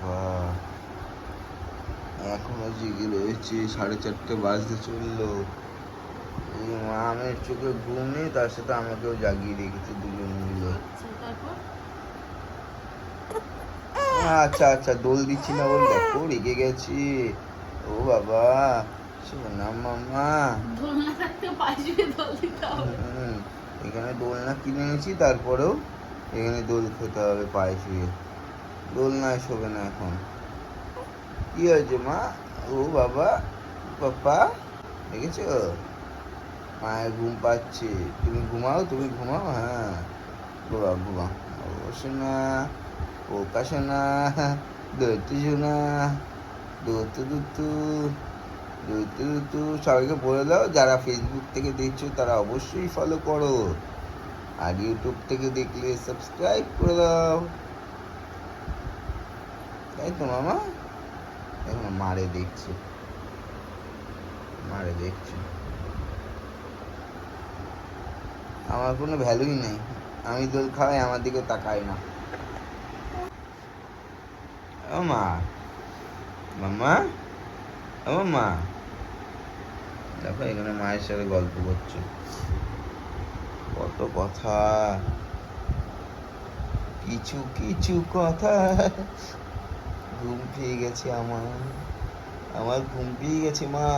বাবা, এখনো জেগে রয়েছে, 4:30 বাজতে চললো। এই মামের চোখে ঘুম নেই, তার সাথে আমাকেও জাগিয়ে রেখেছে দুজন মিলে। আচ্ছা আচ্ছা, দোল দিচ্ছি না বল, দেখো রেগে গেছি। ও বাবা, শোনা মামা। এখানে দোলনা কিনে এনেছি, তারপরেও এখানে দোল খেতে হবে পায়ে শুয়ে। দোলনায় শোবে না এখন। কি হয়েছে মা? ও বাবা, পাপা দেখেছ, মায়ের ঘুম পাচ্ছে। তুমি ঘুমাও, তুমি ঘুমাও। হ্যাঁ, ঘুমাও ঘুমাও। ও শোনা, পোকা শোনা, দৈত্য শোনা, দুতু দুতু, দুতু দুতু। সবাইকে বলে দাও, যারা ফেসবুক থেকে দেখছো তারা অবশ্যই ফলো করো, আর ইউটিউব থেকে দেখলে সাবস্ক্রাইব করে দাও। তাই তো মামা? এখন মারে দেখছো, মারে দেখছো। আমার কোনো ভ্যালুই নেই, আমি দোল খাওয়াই, আমার দিকে তাকাই না। ও মা, মাম্মা, ও মা, দেখো এখানে মায়ের সাথে গল্প করছে, কত কথা, কিছু কিছু কথা। ঘুম পেয়ে গেছে আমার, আমার ঘুম পেয়ে গেছে মা।